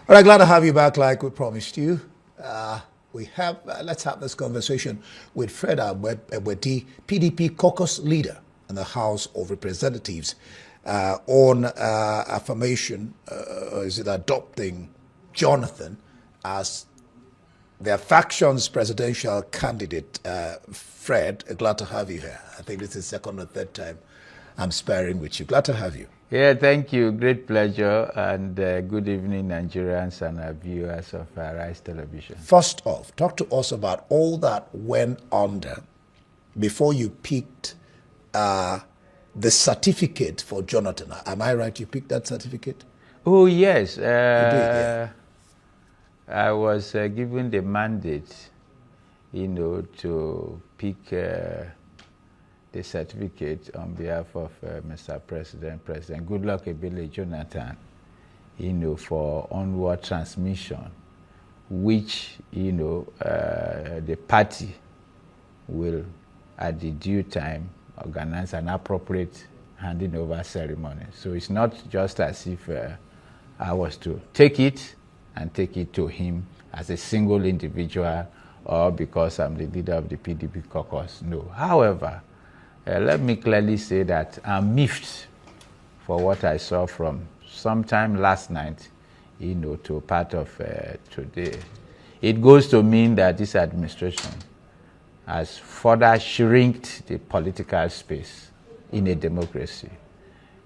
All right, glad to have you back like we promised you. Let's have this conversation with Fred Agbedi, PDP caucus leader in the House of Representatives, on affirmation, is it adopting Jonathan as their faction's presidential candidate. Fred, glad to have you here. I think this is the second or third time I'm sparring with you. Glad to have you. Yeah, thank you. Great pleasure. And good evening, Nigerians and our viewers of Rise Television. First off, talk to us about all that went under before you picked the certificate for Jonathan. Am I right? You picked that certificate? Oh, yes. You did, yeah. I was given the mandate, to pick the certificate on behalf of Mr. President Goodluck Ebele Jonathan, for onward transmission, which, the party will, at the due time, organize an appropriate handing over ceremony. So it's not just as if I was to take it and take it to him as a single individual or because I'm the leader of the PDP caucus. No. However, let me clearly say that I'm miffed for what I saw from sometime last night, to part of today. It goes to mean that this administration has further shrinked the political space in a democracy.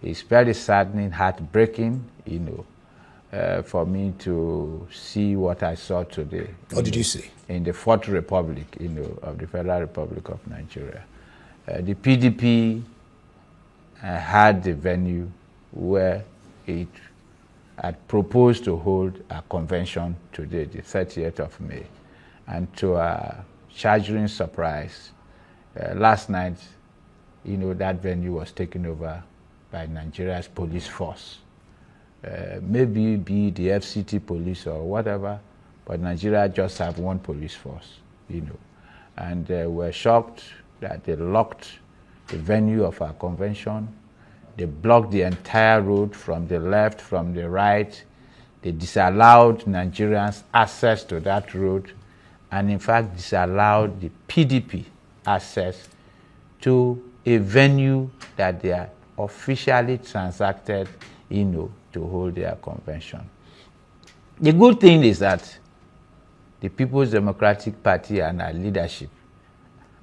It's very saddening, heartbreaking, for me to see what I saw today. What did you see? In the Fourth Republic, of the Federal Republic of Nigeria. The PDP had the venue where it had proposed to hold a convention today, the 30th of May. And to a staggering surprise, last night, that venue was taken over by Nigeria's police force. Maybe be the FCT police or whatever, but Nigeria just have one police force, And we're shocked that they locked the venue of our convention. They blocked the entire road from the left, from the right. They disallowed Nigerians access to that road, and in fact disallowed the PDP access to a venue that they are officially transacted, to hold their convention. The good thing is that the People's Democratic Party and our leadership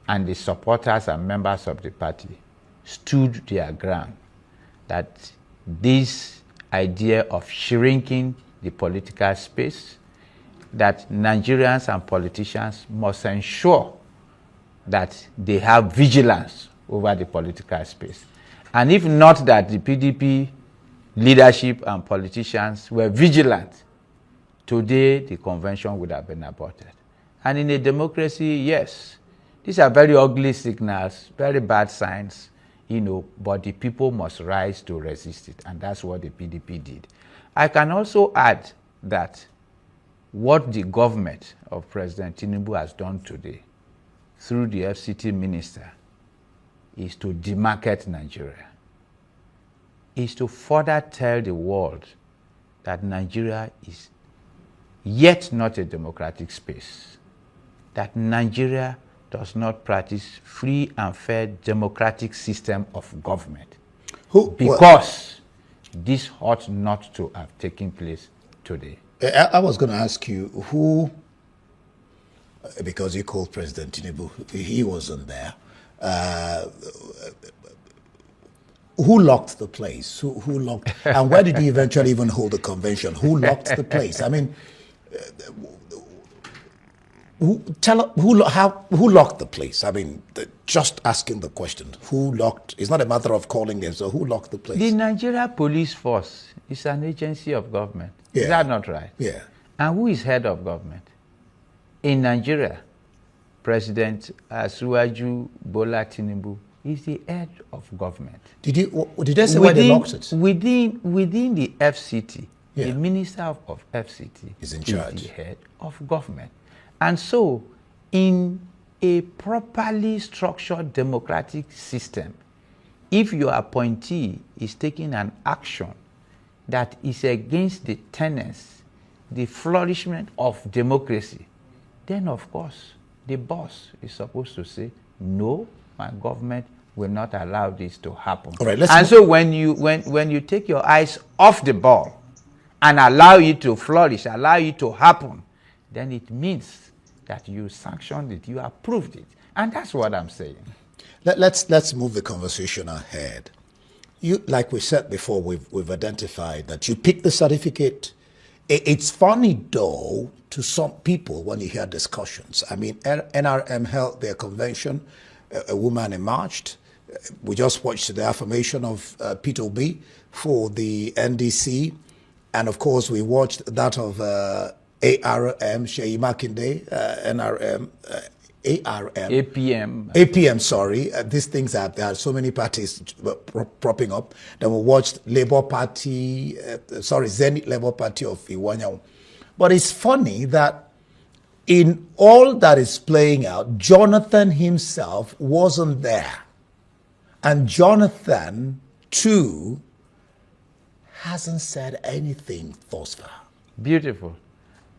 and the supporters and members of the party stood their ground, that this idea of shrinking the political space, that Nigerians and politicians must ensure that they have vigilance over the political space. And if not that the PDP leadership and politicians were vigilant, today the convention would have been aborted. And in a democracy, yes, these are very ugly signals, very bad signs, but the people must rise to resist it, and that's what the PDP did. I can also add that what the government of President Tinubu has done today through the FCT minister is to demarket Nigeria, is to further tell the world that Nigeria is yet not a democratic space, that Nigeria does not practice free and fair democratic system of government. Because this ought not to have taken place today. I was going to ask you who, because you called President Tinubu, he wasn't there. Who locked the place? Who locked? And where did he eventually even hold the convention? Who locked the place? I mean, who locked the place? I mean, just asking the question. Who locked? It's not a matter of calling them. So who locked the place? The Nigeria Police Force is an agency of government. Yeah. Is that not right? Yeah. And who is head of government? In Nigeria, President Asiwaju Bola Tinubu is the head of government. Did they say where they locked it? Within the FCT, Yeah. the minister of FCT is in charge, the head of government. And so, in a properly structured democratic system, if your appointee is taking an action that is against the tenets the flourishment of democracy, then of course the boss is supposed to say, no, my government will not allow this to happen. All right, and so when you take your eyes off the ball and allow it to flourish, allow it to happen, then it means that you sanctioned it, you approved it. And that's what I'm saying. Let's move the conversation ahead. You, like we said before, we've identified that you picked the certificate. It's funny though to some people when you hear discussions. I mean, NRM held their convention. A woman emerged. We just watched the affirmation of Peter Obi for the NDC, and of course we watched that of ARM, Sheyi Makinde, NRM. APM, sorry. These things there are so many parties propping up. Then we watched Labour Party, Zenith Labour Party of Iwanyao. But it's funny that in all that is playing out, Jonathan himself wasn't there. And Jonathan, too, hasn't said anything thus far. Beautiful.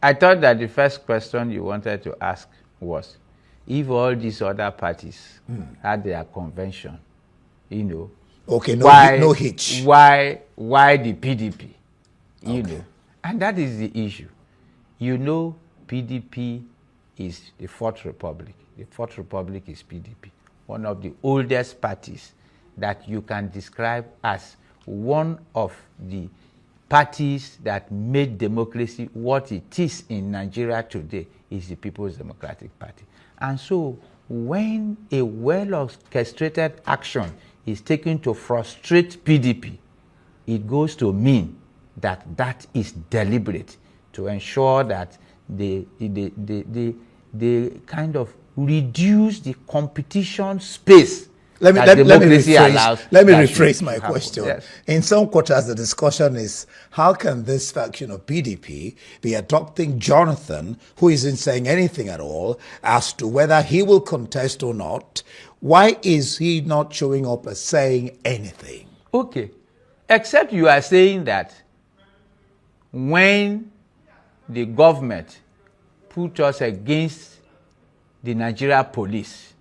I thought that the first question you wanted to ask was, if all these other parties had their convention, okay, no hitch. Why the PDP? You know, and that is the issue. PDP is the Fourth Republic. The Fourth Republic is PDP, one of the oldest parties that you can describe as one of the parties that made democracy what it is in Nigeria today is the People's Democratic Party. And so when a well-orchestrated action is taken to frustrate PDP, it goes to mean that that is deliberate to ensure that they kind of reduce the competition space Let me rephrase my happen. question. Yes. In some quarters, the discussion is, how can this faction of PDP be adopting Jonathan, who isn't saying anything at all, as to whether he will contest or not? Why is he not showing up as saying anything? Okay. Except you are saying that when the government put us against the Nigeria police,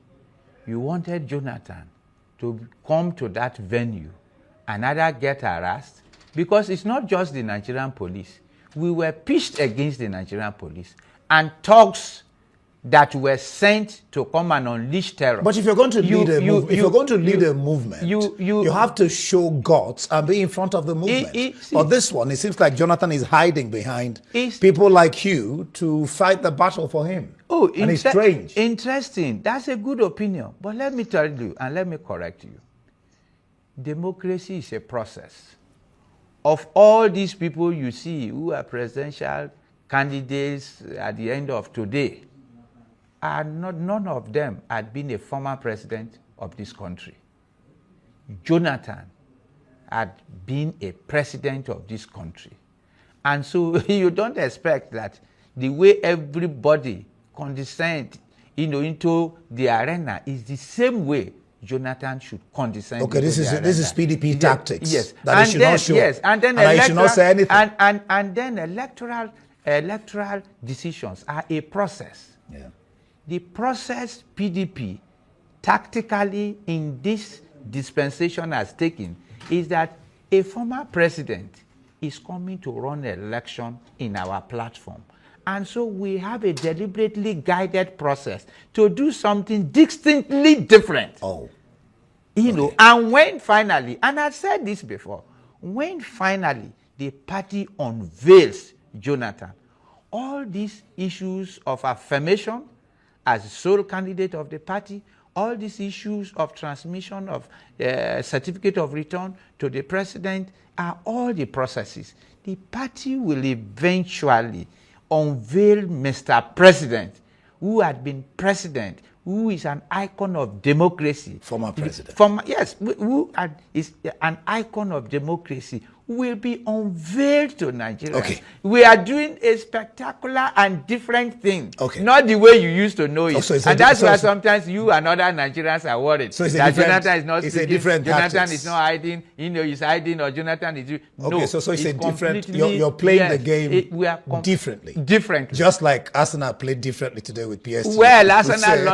you wanted Jonathan to come to that venue and either get harassed, because it's not just the Nigerian police. We were pitched against the Nigerian police, and thugs that were sent to come and unleash terror. But if you're going to lead a movement, you have to show guts and be in front of the movement. But this one, it seems like Jonathan is hiding behind people like you to fight the battle for him. Oh, and it's strange. Interesting. That's a good opinion. But let me tell you, and let me correct you. Democracy is a process. Of all these people you see who are presidential candidates at the end of today, none of them had been a former president of this country. Jonathan had been a president of this country. And so you don't expect that the way everybody condescend into the arena is the same way Jonathan should condescend. Okay, this is PDP tactics. Yes, that he should not show. Yes, and then he should not say anything. And then electoral decisions are a process. Yeah. The process PDP tactically in this dispensation has taken is that a former president is coming to run an election in our platform. And so we have a deliberately guided process to do something distinctly different. Oh. And when finally, and I've said this before, when finally the party unveils Jonathan, all these issues of affirmation as sole candidate of the party, all these issues of transmission of certificate of return to the president are all the processes. The party will eventually unveil Mr. President, who had been president, who is an icon of democracy. Former president. Who is an icon of democracy, will be unveiled to Nigerians. Okay. We are doing a spectacular and different thing. Okay. Not the way you used to know it. Oh, so and that's why sometimes you and other Nigerians are worried. So that Jonathan is not it's speaking, a different Jonathan tactics. is not hiding, he's hiding, or Jonathan is doing. Okay, no, so it's a different, completely- you're playing yes, the game we are differently. Differently. Just like Arsenal played differently today with PSG. Well, Arsenal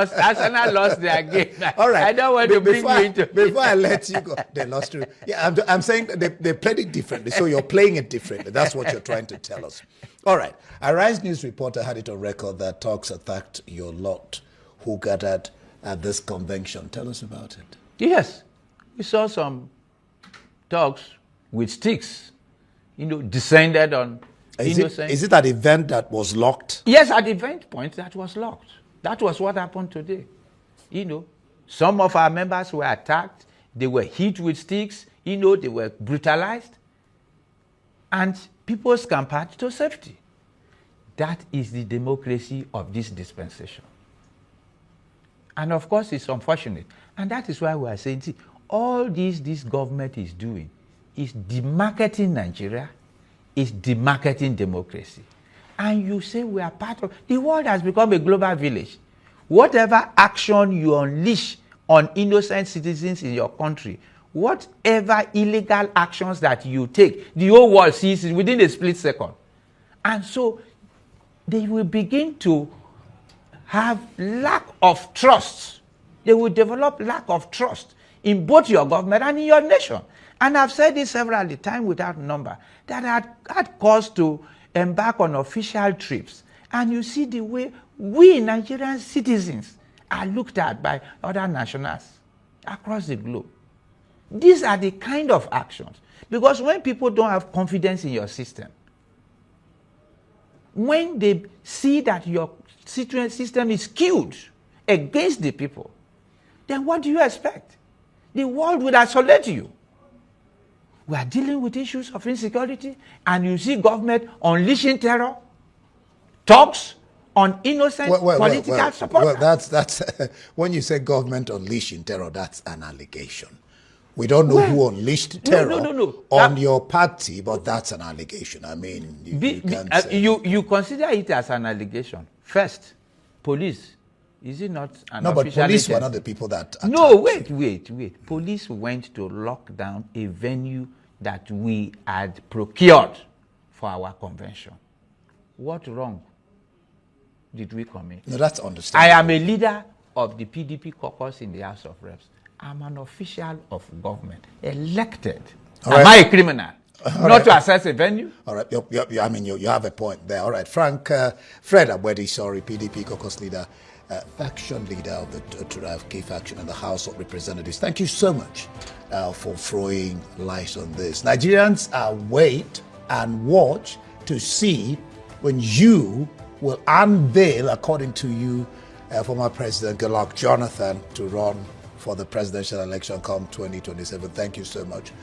lost their game. All right. I don't want to bring you into Before I let you go, they lost to. Yeah, I'm saying they played it differently. So you're playing it differently. That's what you're trying to tell us. All right. A Rise News reporter had it on record that talks attacked your lot who gathered at this convention. Tell us about it. Yes, we saw some dogs with sticks, descended on innocent. Is it an event that was locked? Yes, at the event point that was locked. That was what happened today. Some of our members were attacked. They were hit with sticks. They were brutalized. And people scampered to safety. That is the democracy of this dispensation. And of course, it's unfortunate. And that is why we are saying, see, all this government is doing is demarketing Nigeria, is demarketing democracy. And you say we are part of, the world has become a global village. Whatever action you unleash on innocent citizens in your country, whatever illegal actions that you take, the whole world sees it within a split second. And so they will begin to have lack of trust. They will develop lack of trust in both your government and in your nation. And I've said this several times without number, that I had cause to embark on official trips. And you see the way we Nigerian citizens are looked at by other nationals across the globe. These are the kind of actions. Because when people don't have confidence in your system, when they see that your system is skewed against the people, then what do you expect? The world will isolate you. We are dealing with issues of insecurity, and you see government unleashing terror, talks on innocent political supporters. Well, that's when you say government unleashing terror, that's an allegation. We don't know who unleashed terror on your party, but that's an allegation. I mean, you consider it as an allegation. First, police. Is it not an official? No, but police agent? were not the people that attacked. No, wait. Police went to lock down a venue that we had procured for our convention. What wrong did we commit? No, that's understandable. I am a leader of the PDP caucus in the House of Reps. I'm an official of government, elected. Am I a criminal? Not to access a venue? All right. I mean, you have a point there. All right. Fred Agbedi, PDP caucus leader, faction leader of the K faction in the House of Representatives. Thank you so much for throwing light on this. Nigerians wait and watch to see when you will unveil, according to you, former President Goodluck Jonathan, to run for the presidential election come 2027. Thank you so much.